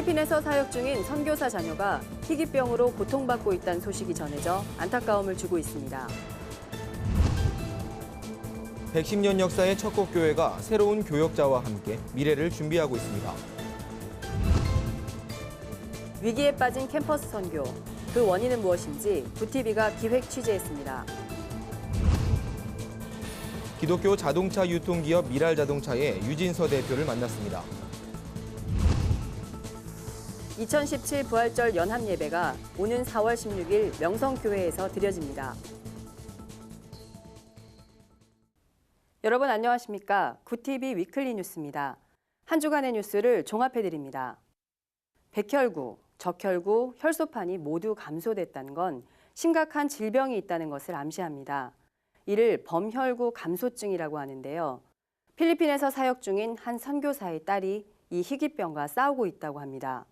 필리핀에서 사역 중인 선교사 자녀가 희귀병으로 고통받고 있다는 소식이 전해져 안타까움을 주고 있습니다. 110년 역사의 척곡교회가 새로운 교역자와 함께 미래를 준비하고 있습니다. 위기에 빠진 캠퍼스 선교, 그 원인은 무엇인지 구티비가 기획 취재했습니다. 기독교 자동차 유통기업 미랄자동차의 유진서 대표를 만났습니다. 2017 부활절 연합예배가 오는 4월 16일 명성교회에서 드려집니다. 여러분 안녕하십니까? 구티비 위클리 뉴스입니다. 한 주간의 뉴스를 종합해드립니다. 백혈구, 적혈구, 혈소판이 모두 감소됐다는 건 심각한 질병이 있다는 것을 암시합니다. 이를 범혈구 감소증이라고 하는데요. 필리핀에서 사역 중인 한 선교사의 딸이 이 희귀병과 싸우고 있다고 합니다.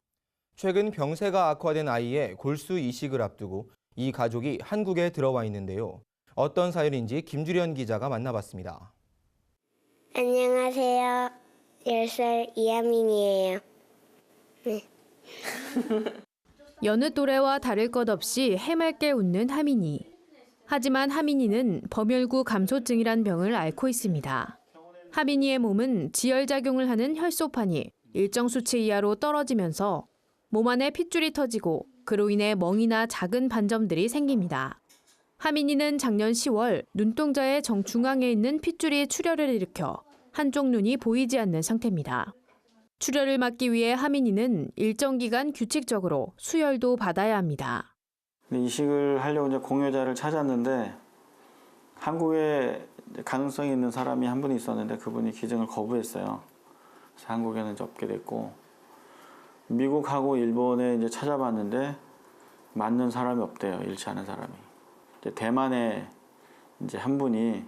최근 병세가 악화된 아이의 골수 이식을 앞두고 이 가족이 한국에 들어와 있는데요. 어떤 사연인지 김주련 기자가 만나봤습니다. 안녕하세요. 10살 이하민이에요. 네. 여느 또래와 다를 것 없이 해맑게 웃는 하민이. 하지만 하민이는 범혈구 감소증이란 병을 앓고 있습니다. 하민이의 몸은 지혈작용을 하는 혈소판이 일정 수치 이하로 떨어지면서 몸 안에 핏줄이 터지고 그로 인해 멍이나 작은 반점들이 생깁니다. 하민이는 작년 10월 눈동자의 정중앙에 있는 핏줄이 출혈을 일으켜 한쪽 눈이 보이지 않는 상태입니다. 출혈을 막기 위해 하민이는 일정 기간 규칙적으로 수혈도 받아야 합니다. 이식을 하려고 이제 공여자를 찾았는데 한국에 가능성이 있는 사람이 한 분이 있었는데 그분이 기증을 거부했어요. 그래서 한국에는 이제 없게 됐고 미국하고 일본에 이제 찾아봤는데 맞는 사람이 없대요. 일치하는 사람이. 이제 대만에 이제 한 분이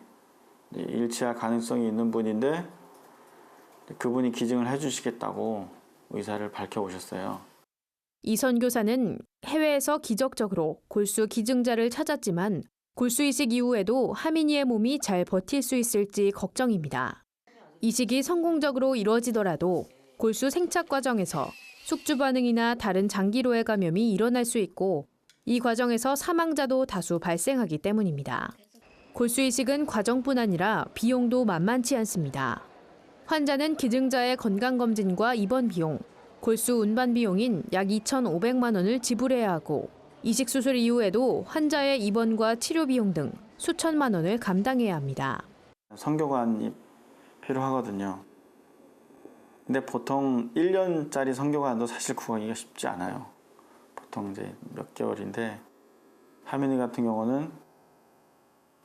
이제 일치할 가능성이 있는 분인데 그분이 기증을 해주시겠다고 의사를 밝혀오셨어요. 이 선교사는 해외에서 기적적으로 골수 기증자를 찾았지만 골수 이식 이후에도 하민이의 몸이 잘 버틸 수 있을지 걱정입니다. 이식이 성공적으로 이루어지더라도 골수 생착 과정에서 숙주 반응이나 다른 장기로의 감염이 일어날 수 있고 이 과정에서 사망자도 다수 발생하기 때문입니다. 골수 이식은 과정뿐 아니라 비용도 만만치 않습니다. 환자는 기증자의 건강검진과 입원 비용, 골수 운반 비용인 약 2,500만 원을 지불해야 하고 이식 수술 이후에도 환자의 입원과 치료 비용 등 수천만 원을 감당해야 합니다. 선교관이 필요하거든요. 근데 보통 1년짜리 선교관도 사실 구하기가 쉽지 않아요. 보통 이제 몇 개월인데 하민이 같은 경우는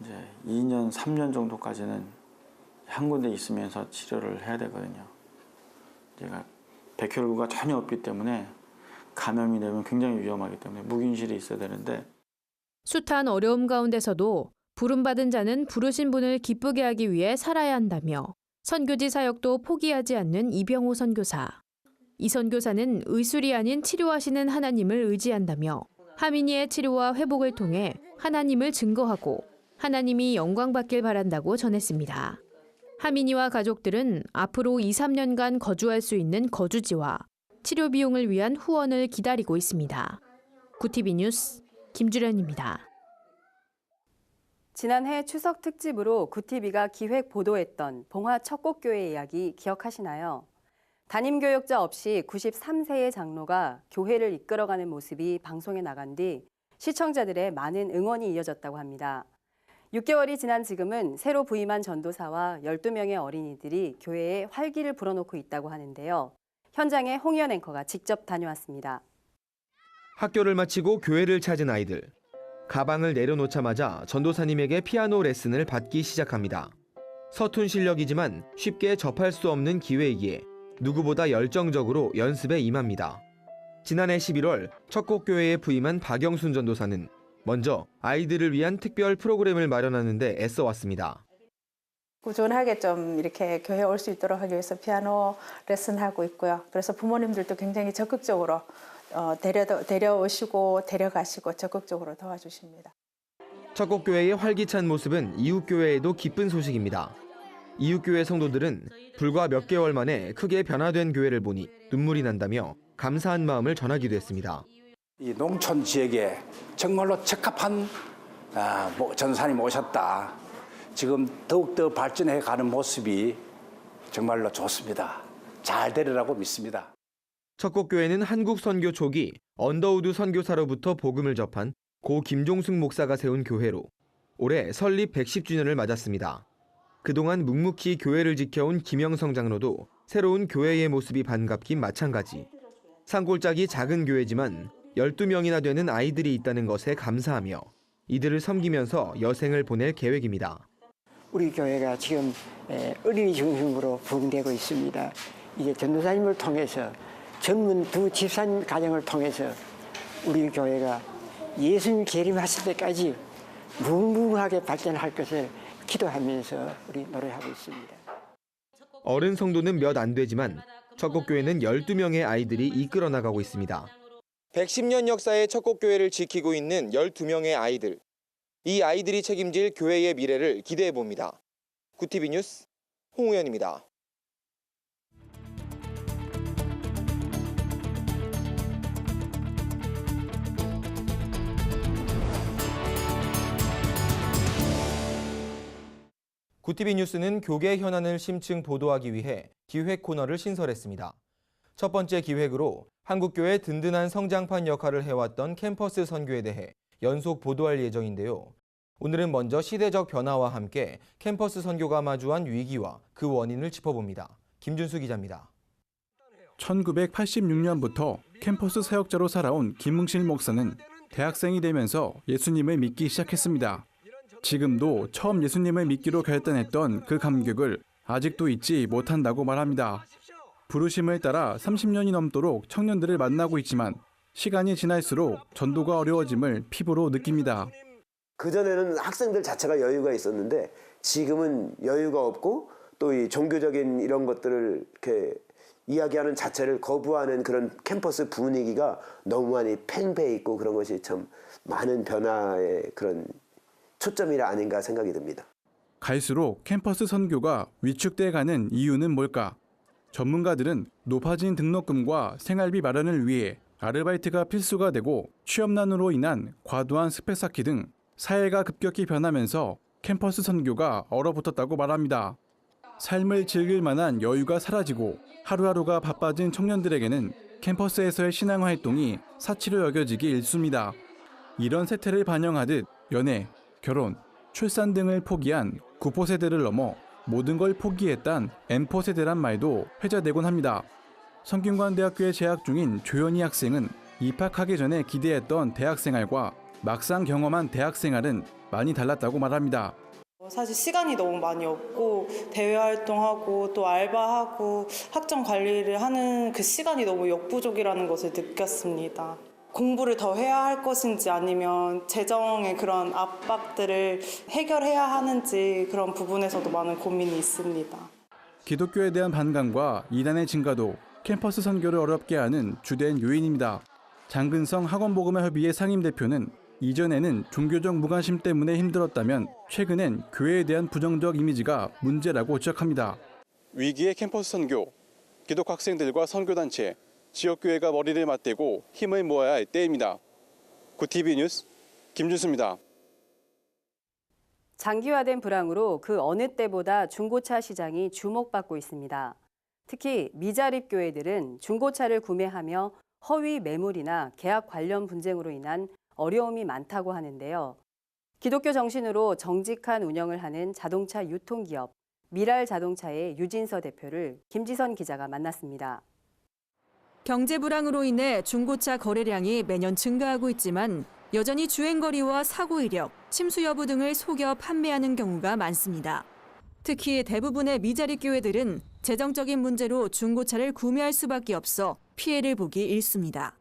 이제 2년, 3년 정도까지는 한 군데 있으면서 치료를 해야 되거든요. 제가 백혈구가 전혀 없기 때문에 감염이 되면 굉장히 위험하기 때문에 무균실이 있어야 되는데 숱한 어려움 가운데서도 부름받은 자는 부르신 분을 기쁘게 하기 위해 살아야 한다며 선교지 사역도 포기하지 않는 이병호 선교사. 이 선교사는 의술이 아닌 치료하시는 하나님을 의지한다며 하민이의 치료와 회복을 통해 하나님을 증거하고 하나님이 영광받길 바란다고 전했습니다. 하민이와 가족들은 앞으로 2, 3년간 거주할 수 있는 거주지와 치료 비용을 위한 후원을 기다리고 있습니다. 구티비 뉴스 김주련입니다. 지난해 추석 특집으로 구티비가 기획 보도했던 봉화 척곡교회 이야기 기억하시나요? 담임교역자 없이 93세의 장로가 교회를 이끌어가는 모습이 방송에 나간 뒤 시청자들의 많은 응원이 이어졌다고 합니다. 6개월이 지난 지금은 새로 부임한 전도사와 12명의 어린이들이 교회에 활기를 불어넣고 있다고 하는데요. 현장에 홍희연 앵커가 직접 다녀왔습니다. 학교를 마치고 교회를 찾은 아이들. 가방을 내려놓자마자 전도사님에게 피아노 레슨을 받기 시작합니다. 서툰 실력이지만 쉽게 접할 수 없는 기회이기에 누구보다 열정적으로 연습에 임합니다. 지난해 11월 척곡교회에 부임한 박영순 전도사는 먼저 아이들을 위한 특별 프로그램을 마련하는 데 애써왔습니다. 꾸준하게 좀 이렇게 교회 올 수 있도록 하기 위해서 피아노 레슨하고 있고요. 그래서 부모님들도 굉장히 적극적으로 데려오시고 데려가시고 적극적으로 도와주십니다. 척곡교회의 활기찬 모습은 이웃교회에도 기쁜 소식입니다. 이웃교회 성도들은 불과 몇 개월 만에 크게 변화된 교회를 보니 눈물이 난다며 감사한 마음을 전하기도 했습니다. 이 농촌 지역에 정말로 적합한 전도사님 오셨다. 지금 더욱더 발전해 가는 모습이 정말로 좋습니다. 잘 되리라고 믿습니다. 척곡교회는 한국 선교 초기 언더우드 선교사로부터 복음을 접한 고 김종숙 목사가 세운 교회로 올해 설립 110주년을 맞았습니다. 그동안 묵묵히 교회를 지켜온 김영성 장로도 새로운 교회의 모습이 반갑긴 마찬가지. 산골짜기 작은 교회지만 12명이나 되는 아이들이 있다는 것에 감사하며 이들을 섬기면서 여생을 보낼 계획입니다. 우리 교회가 지금 어린이 중심으로 부흥되고 있습니다. 이제 전도사님을 통해서 젊은 두 집사님 가정을 통해서 우리 교회가 예수님 재림하실 때까지 무궁무하게 발전할 것을 기도하면서 우리 노래하고 있습니다. 어른 성도는 몇 안 되지만 척곡교회는 12명의 아이들이 이끌어 나가고 있습니다. 110년 역사의 척곡교회를 지키고 있는 12명의 아이들. 이 아이들이 책임질 교회의 미래를 기대해 봅니다. 구티비 뉴스 홍우연입니다. 구티비 뉴스는 교계 현안을 심층 보도하기 위해 기획 코너를 신설했습니다. 첫 번째 기획으로 한국교회 든든한 성장판 역할을 해왔던 캠퍼스 선교에 대해 연속 보도할 예정인데요. 오늘은 먼저 시대적 변화와 함께 캠퍼스 선교가 마주한 위기와 그 원인을 짚어봅니다. 김준수 기자입니다. 1986년부터 캠퍼스 사역자로 살아온 김흥실 목사는 대학생이 되면서 예수님을 믿기 시작했습니다. 지금도 처음 예수님을 믿기로 결단했던 그 감격을 아직도 잊지 못한다고 말합니다. 부르심을 따라 30년이 넘도록 청년들을 만나고 있지만 시간이 지날수록 전도가 어려워짐을 피부로 느낍니다. 그전에는 학생들 자체가 여유가 있었는데 지금은 여유가 없고 또 이 종교적인 이런 것들을 이렇게 이야기하는 자체를 거부하는 그런 캠퍼스 분위기가 너무 많이 팽배해 있고 그런 것이 참 많은 변화의 그런 초점이라 아닌가 생각이 듭니다. 갈수록 캠퍼스 선교가 위축돼 가는 이유는 뭘까? 전문가들은 높아진 등록금과 생활비 마련을 위해 아르바이트가 필수가 되고 취업난으로 인한 과도한 스펙 쌓기 등 사회가 급격히 변하면서 캠퍼스 선교가 얼어붙었다고 말합니다. 삶을 즐길 만한 여유가 사라지고 하루하루가 바빠진 청년들에게는 캠퍼스에서의 신앙 활동이 사치로 여겨지기 일쑤입니다. 이런 세태를 반영하듯 연애, 결혼, 출산 등을 포기한 9포 세대를 넘어 모든 걸 포기했단 M포 세대란 말도 회자되곤 합니다. 성균관대학교에 재학 중인 조현희 학생은 입학하기 전에 기대했던 대학생활과 막상 경험한 대학생활은 많이 달랐다고 말합니다. 사실 시간이 너무 많이 없고 대외 활동하고 또 알바하고 학점 관리를 하는 그 시간이 너무 역부족이라는 것을 느꼈습니다. 공부를 더 해야 할 것인지 아니면 재정의 그런 압박들을 해결해야 하는지 그런 부분에서도 많은 고민이 있습니다. 기독교에 대한 반감과 이단의 증가도 캠퍼스 선교를 어렵게 하는 주된 요인입니다. 장근성 학원복음화협의회 상임대표는 이전에는 종교적 무관심 때문에 힘들었다면 최근엔 교회에 대한 부정적 이미지가 문제라고 지적합니다. 위기의 캠퍼스 선교, 기독 학생들과 선교단체, 지역교회가 머리를 맞대고 힘을 모아야 할 때입니다. 구티비 뉴스 김준수입니다. 장기화된 불황으로 그 어느 때보다 중고차 시장이 주목받고 있습니다. 특히 미자립 교회들은 중고차를 구매하며 허위 매물이나 계약 관련 분쟁으로 인한 어려움이 많다고 하는데요. 기독교 정신으로 정직한 운영을 하는 자동차 유통기업 미랄 자동차의 유진서 대표를 김지선 기자가 만났습니다. 경제 불황으로 인해 중고차 거래량이 매년 증가하고 있지만 여전히 주행거리와 사고 이력, 침수 여부 등을 속여 판매하는 경우가 많습니다. 특히 대부분의 미자립 교회들은 재정적인 문제로 중고차를 구매할 수밖에 없어 피해를 보기 일쑤입니다.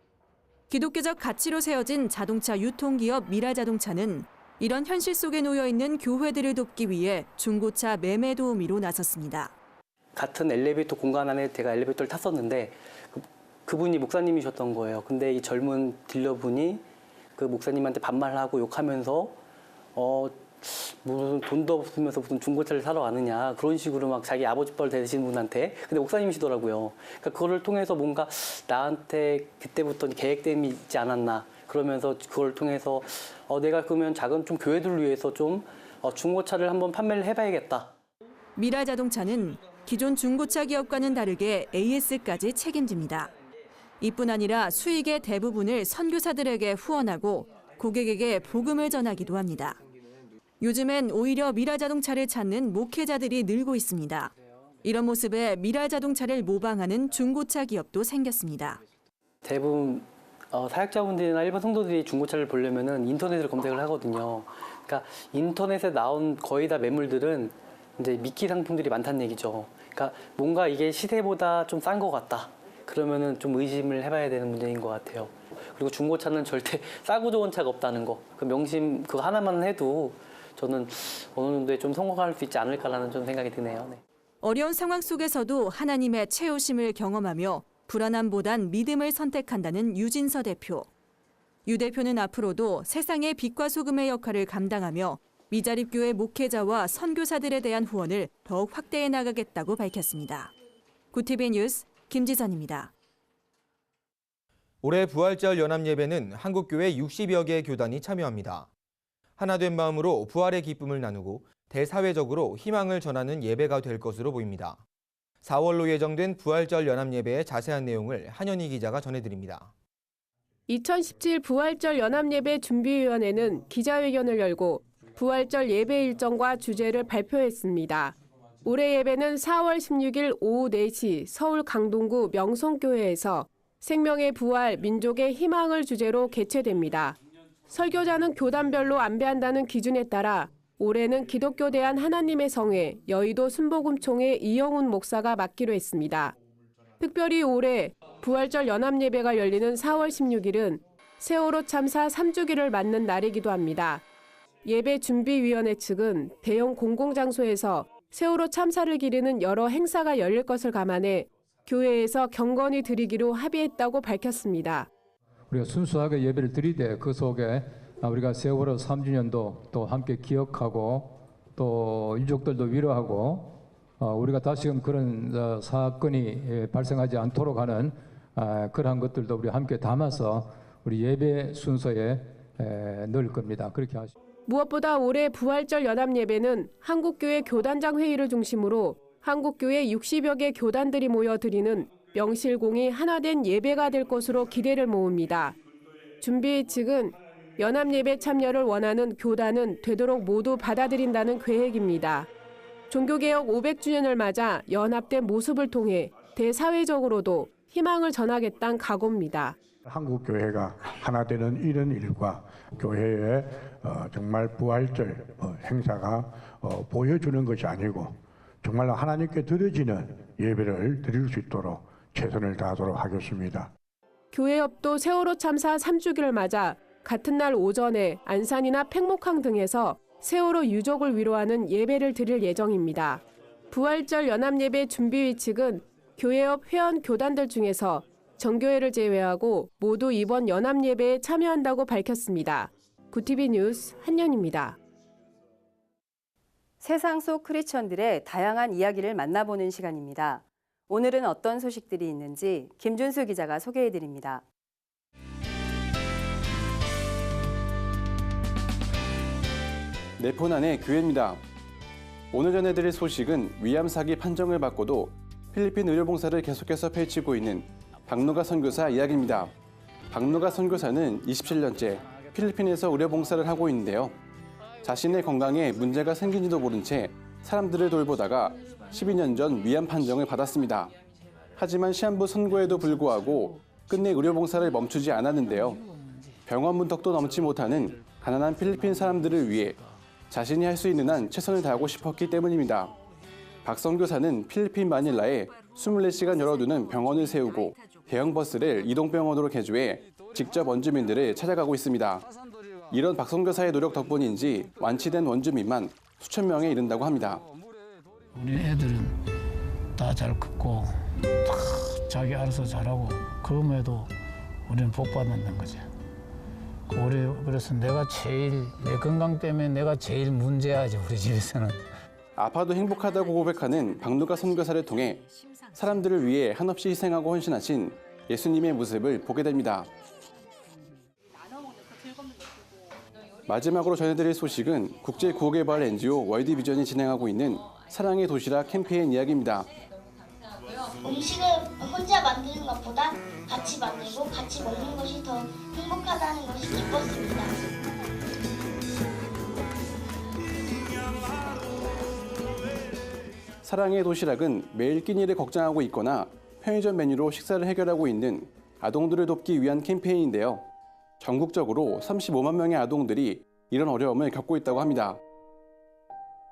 기독교적 가치로 세워진 자동차 유통기업 미랄자동차는 이런 현실 속에 놓여 있는 교회들을 돕기 위해 중고차 매매 도우미로 나섰습니다. 같은 엘리베이터 공간 안에 제가 엘리베이터를 탔었는데 그분이 목사님이셨던 거예요. 근데 이 젊은 딜러분이 그 목사님한테 반말하고 욕하면서 무슨 돈도 없으면서 무슨 중고차를 사러 가느냐 그런 식으로 막 자기 아버지 뻘 되시는 분한테 근데 목사님이시더라고요. 그러니까 그거를 통해서 뭔가 나한테 그때부터 계획됨이 있지 않았나 그러면서 그걸 통해서 내가 그러면 작은 좀 교회들을 위해서 좀 중고차를 한번 판매를 해봐야겠다. 미라자동차는 기존 중고차 기업과는 다르게 AS까지 책임집니다. 이뿐 아니라 수익의 대부분을 선교사들에게 후원하고 고객에게 복음을 전하기도 합니다. 요즘엔 오히려 미라자동차를 찾는 목회자들이 늘고 있습니다. 이런 모습에 미라자동차를 모방하는 중고차 기업도 생겼습니다. 대부분 사역자분들이나 일반 성도들이 중고차를 보려면은 인터넷을 검색을 하거든요. 그러니까 인터넷에 나온 거의 다 매물들은 이제 미끼 상품들이 많다는 얘기죠. 그러니까 뭔가 이게 시세보다 좀 싼 것 같다. 그러면은 좀 의심을 해봐야 되는 문제인 것 같아요. 그리고 중고차는 절대 싸고 좋은 차가 없다는 거. 그 명심 그거 하나만 해도 저는 어느 정도에 좀 성공할 수 있지 않을까라는 좀 생각이 드네요. 네. 어려운 상황 속에서도 하나님의 채우심을 경험하며 불안함보단 믿음을 선택한다는 유진서 대표. 유 대표는 앞으로도 세상의 빛과 소금의 역할을 감당하며 미자립교회 목회자와 선교사들에 대한 후원을 더욱 확대해 나가겠다고 밝혔습니다. 구티비 뉴스 김지선입니다. 올해 부활절 연합예배는 한국교회 60여 개의 교단이 참여합니다. 하나된 마음으로 부활의 기쁨을 나누고 대사회적으로 희망을 전하는 예배가 될 것으로 보입니다. 4월로 예정된 부활절 연합예배의 자세한 내용을 한현희 기자가 전해드립니다. 2017 부활절 연합예배 준비위원회는 기자회견을 열고 부활절 예배 일정과 주제를 발표했습니다. 올해 예배는 4월 16일 오후 4시 서울 강동구 명성교회에서 생명의 부활, 민족의 희망을 주제로 개최됩니다. 설교자는 교단별로 안배한다는 기준에 따라 올해는 기독교 대한 하나님의 성회 여의도 순복음총회 이영훈 목사가 맡기로 했습니다. 특별히 올해 부활절 연합예배가 열리는 4월 16일은 세월호 참사 3주기를 맞는 날이기도 합니다. 예배준비위원회 측은 대형 공공장소에서 세월호 참사를 기리는 여러 행사가 열릴 것을 감안해 교회에서 경건히 드리기로 합의했다고 밝혔습니다. 우리가 순수하게 예배를 드리되 그 속에 우리가 세월호 3주년도 또 함께 기억하고 또 유족들도 위로하고 우리가 다시금 그런 사건이 발생하지 않도록 하는 그러한 것들도 우리 함께 담아서 우리 예배 순서에 넣을 겁니다. 그렇게 하시죠. 무엇보다 올해 부활절 연합예배는 한국교회 교단장 회의를 중심으로 한국교회 60여 개 교단들이 모여 드리는 명실공히 하나된 예배가 될 것으로 기대를 모읍니다. 준비 측은 연합예배 참여를 원하는 교단은 되도록 모두 받아들인다는 계획입니다. 종교개혁 500주년을 맞아 연합된 모습을 통해 대사회적으로도 희망을 전하겠다는 각오입니다. 한국교회가 하나 되는 이런 일과 교회의 정말 부활절 행사가 보여주는 것이 아니고 정말로 하나님께 드려지는 예배를 드릴 수 있도록 최선을 다하도록 하겠습니다. 교회협도 세월호 참사 3주기를 맞아 같은 날 오전에 안산이나 팽목항 등에서 세월호 유족을 위로하는 예배를 드릴 예정입니다. 부활절 연합예배 준비위 측은 교회협 회원 교단들 중에서 정교회를 제외하고 모두 이번 연합예배에 참여한다고 밝혔습니다. 구티비 뉴스 한연입니다. 세상 속 크리스천들의 다양한 이야기를 만나보는 시간입니다. 오늘은 어떤 소식들이 있는지 김준수 기자가 소개해드립니다. 네포난의 교회입니다. 오늘 전해드릴 소식은 위암 사기 판정을 받고도 필리핀 의료봉사를 계속해서 펼치고 있는 박누가 선교사 이야기입니다. 박누가 선교사는 27년째 필리핀에서 의료봉사를 하고 있는데요. 자신의 건강에 문제가 생긴지도 모른 채 사람들을 돌보다가 12년 전 위암 판정을 받았습니다. 하지만 시한부 선고에도 불구하고 끝내 의료봉사를 멈추지 않았는데요. 병원 문턱도 넘지 못하는 가난한 필리핀 사람들을 위해 자신이 할 수 있는 한 최선을 다하고 싶었기 때문입니다. 박 선교사는 필리핀 마닐라에 24시간 열어두는 병원을 세우고 대형 버스를 이동병원으로 개조해 직접 원주민들을 찾아가고 있습니다. 이런 박 선교사의 노력 덕분인지 완치된 원주민만 수천 명에 이른다고 합니다. 우리 애들은 다 잘 컸고 다 자기 알아서 잘하고 그럼에도 우리는 복 받는다는 거지. 그래서 내 건강 때문에 내가 제일 문제야지, 우리 집에서는. 아파도 행복하다고 고백하는 박누가 선교사를 통해 사람들을 위해 한없이 희생하고 헌신하신 예수님의 모습을 보게 됩니다. 마지막으로 전해드릴 소식은 국제구호개발 NGO 월드비전이 진행하고 있는 사랑의 도시락 캠페인 이야기입니다. 음식을 혼자 만드는 것보다 같이 만들고 같이 먹는 것이 더 행복하다는 것이 기뻤습니다. 사랑의 도시락은 매일 끼니를 걱정하고 있거나 편의점 메뉴로 식사를 해결하고 있는 아동들을 돕기 위한 캠페인인데요. 전국적으로 35만 명의 아동들이 이런 어려움을 겪고 있다고 합니다.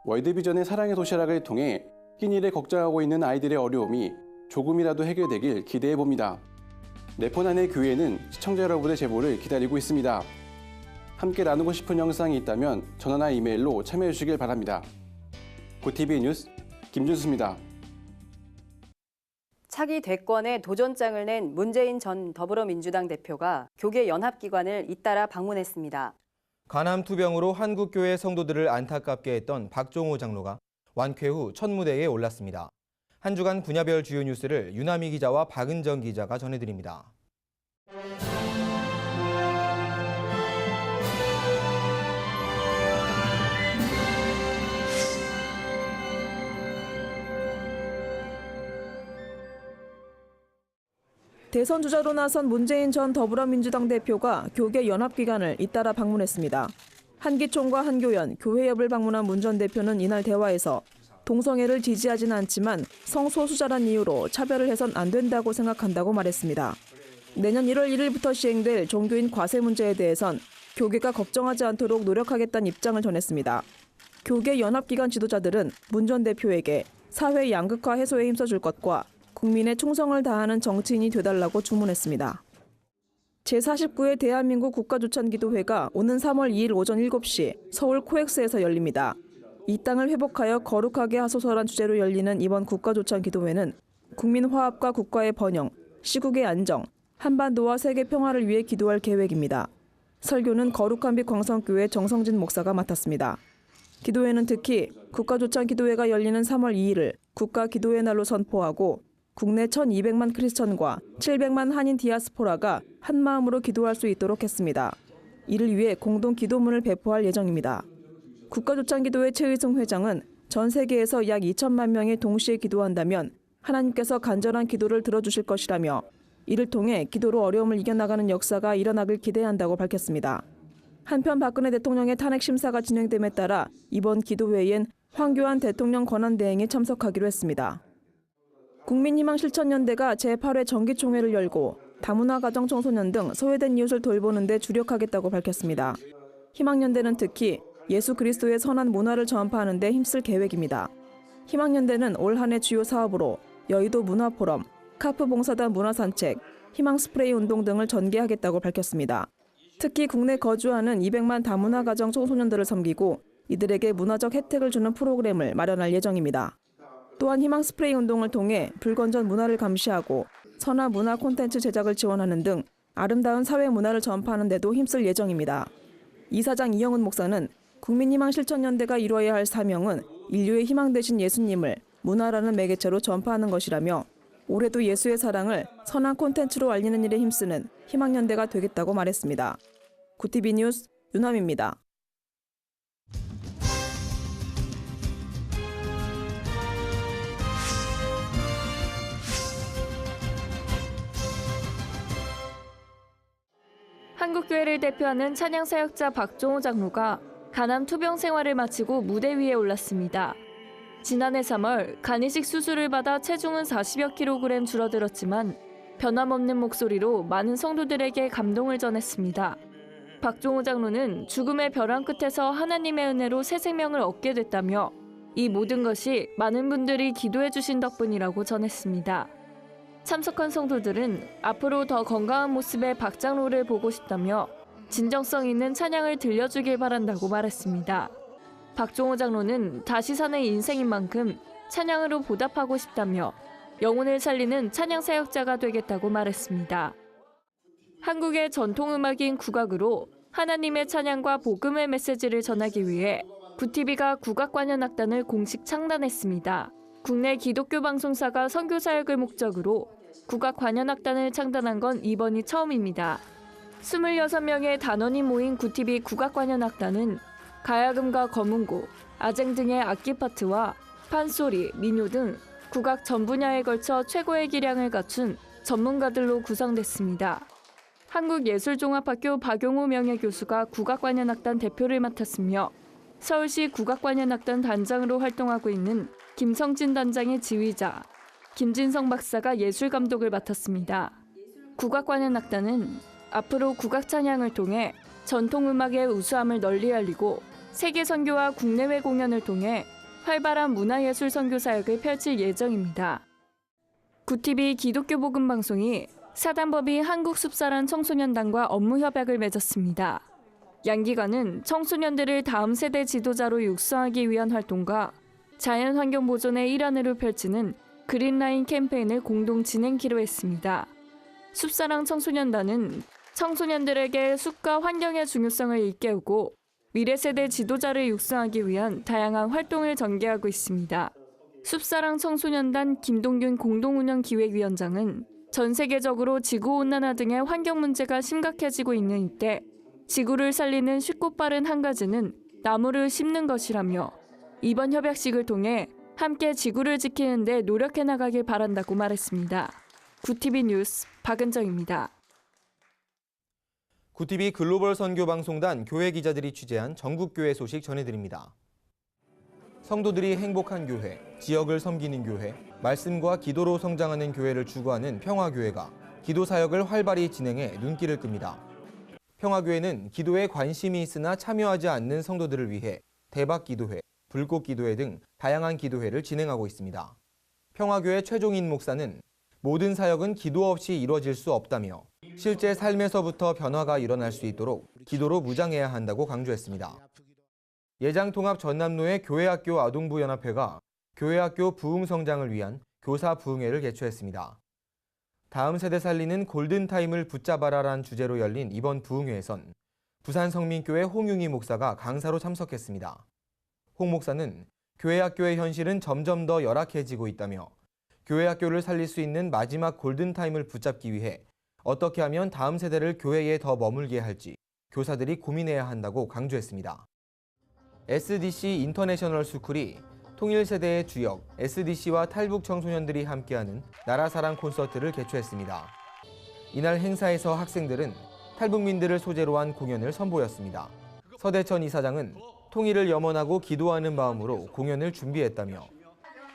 월드비전의 사랑의 도시락을 통해 끼니를 걱정하고 있는 아이들의 어려움이 조금이라도 해결되길 기대해 봅니다. 네포난의 교회는 시청자 여러분의 제보를 기다리고 있습니다. 함께 나누고 싶은 영상이 있다면 전화나 이메일로 참여해 주시길 바랍니다. 고TV 뉴스 김준수입니다. 차기 대권에 도전장을 낸 문재인 전 더불어민주당 대표가 교계 연합기관을 잇따라 방문했습니다. 간암 투병으로 한국교회 성도들을 안타깝게 했던 박종호 장로가 완쾌 후 첫 무대에 올랐습니다. 한 주간 분야별 주요 뉴스를 유남희 기자와 박은정 기자가 전해드립니다. 대선 주자로 나선 문재인 전 더불어민주당 대표가 교계 연합기관을 잇따라 방문했습니다. 한기총과 한교연, 교회협을 방문한 문 전 대표는 이날 대화에서 동성애를 지지하진 않지만 성소수자란 이유로 차별을 해선 안 된다고 생각한다고 말했습니다. 내년 1월 1일부터 시행될 종교인 과세 문제에 대해선 교계가 걱정하지 않도록 노력하겠다는 입장을 전했습니다. 교계 연합기관 지도자들은 문 전 대표에게 사회 양극화 해소에 힘써줄 것과 국민의 충성을 다하는 정치인이 되달라고 주문했습니다. 제49회 대한민국 국가조찬기도회가 오는 3월 2일 오전 7시 서울 코엑스에서 열립니다. 이 땅을 회복하여 거룩하게 하소서란 주제로 열리는 이번 국가조찬기도회는 국민 화합과 국가의 번영, 시국의 안정, 한반도와 세계 평화를 위해 기도할 계획입니다. 설교는 거룩한 빛 광성교회 정성진 목사가 맡았습니다. 기도회는 특히 국가조찬기도회가 열리는 3월 2일을 국가기도회 날로 선포하고 국내 1,200만 크리스천과 700만 한인 디아스포라가 한마음으로 기도할 수 있도록 했습니다. 이를 위해 공동 기도문을 배포할 예정입니다. 국가조찬기도회 최의승 회장은 전 세계에서 약 2천만 명이 동시에 기도한다면 하나님께서 간절한 기도를 들어주실 것이라며 이를 통해 기도로 어려움을 이겨나가는 역사가 일어나길 기대한다고 밝혔습니다. 한편 박근혜 대통령의 탄핵 심사가 진행됨에 따라 이번 기도회엔 황교안 대통령 권한대행이 참석하기로 했습니다. 국민희망실천연대가 제8회 정기총회를 열고 다문화 가정 청소년 등 소외된 이웃을 돌보는 데 주력하겠다고 밝혔습니다. 희망연대는 특히 예수 그리스도의 선한 문화를 전파하는 데 힘쓸 계획입니다. 희망연대는 올 한 해 주요 사업으로 여의도 문화포럼, 카프 봉사단 문화산책, 희망스프레이 운동 등을 전개하겠다고 밝혔습니다. 특히 국내 거주하는 200만 다문화 가정 청소년들을 섬기고 이들에게 문화적 혜택을 주는 프로그램을 마련할 예정입니다. 또한 희망스프레이 운동을 통해 불건전 문화를 감시하고 선한 문화 콘텐츠 제작을 지원하는 등 아름다운 사회 문화를 전파하는 데도 힘쓸 예정입니다. 이사장 이영은 목사는 국민희망실천연대가 이루어야 할 사명은 인류의 희망 되신 예수님을 문화라는 매개체로 전파하는 것이라며 올해도 예수의 사랑을 선한 콘텐츠로 알리는 일에 힘쓰는 희망연대가 되겠다고 말했습니다. 고TV 뉴스 유남입니다. 한국교회를 대표하는 찬양사역자 박종호 장로가 간암 투병 생활을 마치고 무대 위에 올랐습니다. 지난해 3월 간이식 수술을 받아 체중은 40여 킬로그램 줄어들었지만 변함없는 목소리로 많은 성도들에게 감동을 전했습니다. 박종호 장로는 죽음의 벼랑 끝에서 하나님의 은혜로 새 생명을 얻게 됐다며 이 모든 것이 많은 분들이 기도해 주신 덕분이라고 전했습니다. 참석한 성도들은 앞으로 더 건강한 모습의 박 장로를 보고 싶다며 진정성 있는 찬양을 들려주길 바란다고 말했습니다. 박종호 장로는 다시 사는 인생인 만큼 찬양으로 보답하고 싶다며 영혼을 살리는 찬양 사역자가 되겠다고 말했습니다. 한국의 전통음악인 국악으로 하나님의 찬양과 복음의 메시지를 전하기 위해 구티비가 국악관현악단을 공식 창단했습니다. 국내 기독교 방송사가 선교 사역을 목적으로 국악관현악단을 창단한 건 이번이 처음입니다. 26명의 단원이 모인 구티비 국악관현악단은 가야금과 거문고, 아쟁 등의 악기 파트와 판소리, 민요 등 국악 전 분야에 걸쳐 최고의 기량을 갖춘 전문가들로 구성됐습니다. 한국예술종합학교 박용호 명예교수가 국악관현악단 대표를 맡았으며 서울시 국악관현악단 단장으로 활동하고 있는 김성진 단장의 지휘자, 김진성 박사가 예술감독을 맡았습니다. 국악관현악단은 앞으로 국악찬양을 통해 전통음악의 우수함을 널리 알리고 세계 선교와 국내외 공연을 통해 활발한 문화예술 선교 사역을 펼칠 예정입니다. 구티비 기독교 복음 방송이 사단법인 한국숲사란 청소년단과 업무 협약을 맺었습니다. 양기관은 청소년들을 다음 세대 지도자로 육성하기 위한 활동과 자연환경 보존의 일환으로 펼치는 그린라인 캠페인을 공동 진행키로 했습니다. 숲사랑 청소년단은 청소년들에게 숲과 환경의 중요성을 일깨우고 미래 세대 지도자를 육성하기 위한 다양한 활동을 전개하고 있습니다. 숲사랑 청소년단 김동균 공동운영 기획위원장은 전 세계적으로 지구온난화 등의 환경 문제가 심각해지고 있는 이때 지구를 살리는 쉽고 빠른 한 가지는 나무를 심는 것이라며 이번 협약식을 통해 함께 지구를 지키는 데 노력해 나가길 바란다고 말했습니다. 구티비 뉴스 박은정입니다. 구티비 글로벌 선교 방송단 교회 기자들이 취재한 전국 교회 소식 전해드립니다. 성도들이 행복한 교회, 지역을 섬기는 교회, 말씀과 기도로 성장하는 교회를 추구하는 평화교회가 기도 사역을 활발히 진행해 눈길을 끕니다. 평화교회는 기도에 관심이 있으나 참여하지 않는 성도들을 위해 대박기도회, 불꽃기도회 등 다양한 기도회를 진행하고 있습니다. 평화교회 최종인 목사는 모든 사역은 기도 없이 이루어질 수 없다며 실제 삶에서부터 변화가 일어날 수 있도록 기도로 무장해야 한다고 강조했습니다. 예장통합 전남로의 교회학교 아동부 연합회가 교회학교 부흥 성장을 위한 교사 부흥회를 개최했습니다. 다음 세대 살리는 골든타임을 붙잡아라란 주제로 열린 이번 부흥회에선 부산 성민교회 홍윤희 목사가 강사로 참석했습니다. 홍 목사는 교회학교의 현실은 점점 더 열악해지고 있다며 교회학교를 살릴 수 있는 마지막 골든타임을 붙잡기 위해 어떻게 하면 다음 세대를 교회에 더 머물게 할지 교사들이 고민해야 한다고 강조했습니다. SDC 인터내셔널 스쿨이 통일세대의 주역 SDC와 탈북 청소년들이 함께하는 나라사랑 콘서트를 개최했습니다. 이날 행사에서 학생들은 탈북민들을 소재로 한 공연을 선보였습니다. 서대천 이사장은 통일을 염원하고 기도하는 마음으로 공연을 준비했다며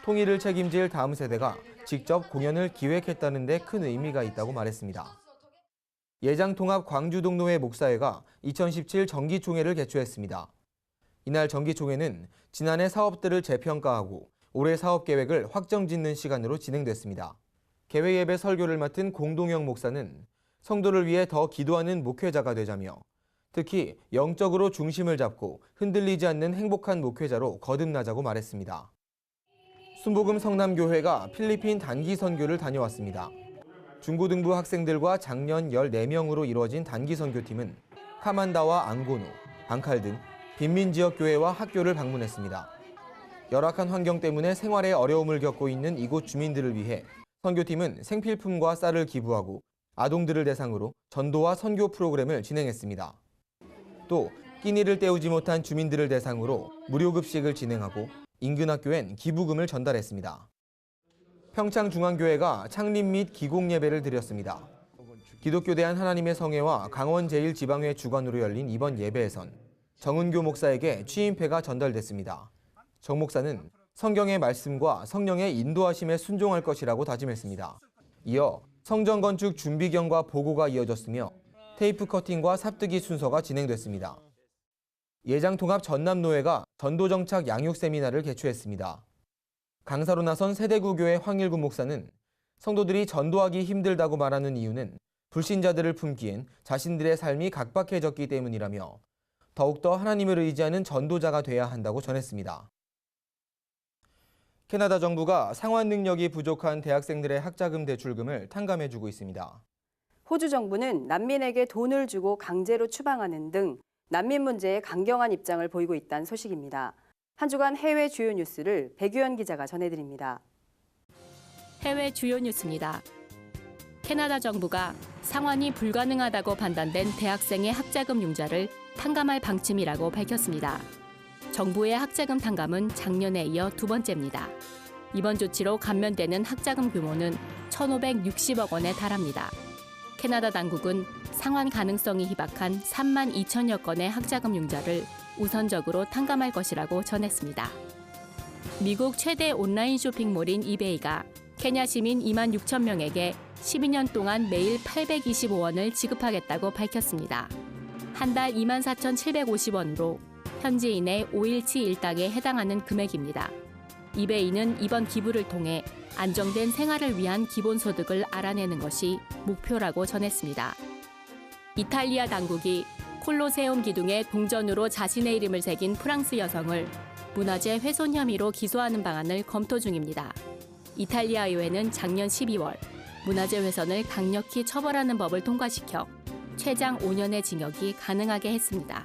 통일을 책임질 다음 세대가 직접 공연을 기획했다는 데 큰 의미가 있다고 말했습니다. 예장통합 광주동로회 목사회가 2017 정기총회를 개최했습니다. 이날 정기총회는 지난해 사업들을 재평가하고 올해 사업계획을 확정짓는 시간으로 진행됐습니다. 개회예배 설교를 맡은 공동영 목사는 성도를 위해 더 기도하는 목회자가 되자며 특히 영적으로 중심을 잡고 흔들리지 않는 행복한 목회자로 거듭나자고 말했습니다. 순복음 성남교회가 필리핀 단기 선교를 다녀왔습니다. 중고등부 학생들과 작년 14명으로 이루어진 단기 선교팀은 카만다와 앙고노, 방칼 등 빈민지역 교회와 학교를 방문했습니다. 열악한 환경 때문에 생활에 어려움을 겪고 있는 이곳 주민들을 위해 선교팀은 생필품과 쌀을 기부하고 아동들을 대상으로 전도와 선교 프로그램을 진행했습니다. 또 끼니를 때우지 못한 주민들을 대상으로 무료 급식을 진행하고 인근 학교엔 기부금을 전달했습니다. 평창중앙교회가 창립 및 기공 예배를 드렸습니다. 기독교 대한 하나님의 성회와 강원제일지방회 주관으로 열린 이번 예배에선 정은교 목사에게 취임패가 전달됐습니다. 정 목사는 성경의 말씀과 성령의 인도하심에 순종할 것이라고 다짐했습니다. 이어 성전 건축 준비경과 보고가 이어졌으며 테이프 커팅과 삽뜨기 순서가 진행됐습니다. 예장통합 전남노회가 전도정착 양육 세미나를 개최했습니다. 강사로 나선 세대구교회 황일구 목사는 성도들이 전도하기 힘들다고 말하는 이유는 불신자들을 품기엔 자신들의 삶이 각박해졌기 때문이라며 더욱더 하나님을 의지하는 전도자가 돼야 한다고 전했습니다. 캐나다 정부가 상환 능력이 부족한 대학생들의 학자금 대출금을 탕감해주고 있습니다. 호주 정부는 난민에게 돈을 주고 강제로 추방하는 등 난민 문제에 강경한 입장을 보이고 있다는 소식입니다. 한 주간 해외 주요 뉴스를 백유연 기자가 전해드립니다. 해외 주요 뉴스입니다. 캐나다 정부가 상환이 불가능하다고 판단된 대학생의 학자금 융자를 탕감할 방침이라고 밝혔습니다. 정부의 학자금 탕감은 작년에 이어 두 번째입니다. 이번 조치로 감면되는 학자금 규모는 1,560억 원에 달합니다. 캐나다 당국은 상환 가능성이 희박한 3만 2천여 건의 학자금 융자를 우선적으로 탕감할 것이라고 전했습니다. 미국 최대 온라인 쇼핑몰인 이베이가 케냐 시민 2만 6천 명에게 12년 동안 매일 825원을 지급하겠다고 밝혔습니다. 한 달 2만 4,750원으로 현지인의 5일치 일당에 해당하는 금액입니다. 이베이는 이번 기부를 통해 안정된 생활을 위한 기본소득을 알아내는 것이 목표라고 전했습니다. 이탈리아 당국이 콜로세움 기둥에 동전으로 자신의 이름을 새긴 프랑스 여성을 문화재 훼손 혐의로 기소하는 방안을 검토 중입니다. 이탈리아 의회는 작년 12월 문화재 훼손을 강력히 처벌하는 법을 통과시켜 최장 5년의 징역이 가능하게 했습니다.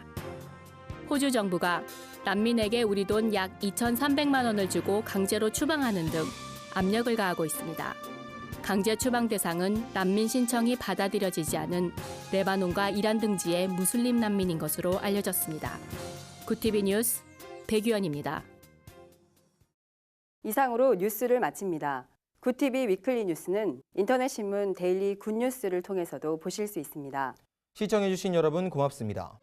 호주 정부가 난민에게 우리 돈 약 2,300만 원을 주고 강제로 추방하는 등 압력을 가하고 있습니다. 강제 추방 대상은 난민 신청이 받아들여지지 않은 레바논과 이란 등지의 무슬림 난민인 것으로 알려졌습니다. 굿TV 뉴스 백유연입니다. 이상으로 뉴스를 마칩니다. 굿TV 위클리 뉴스는 인터넷 신문 데일리 굿뉴스를 통해서도 보실 수 있습니다. 시청해주신 여러분 고맙습니다.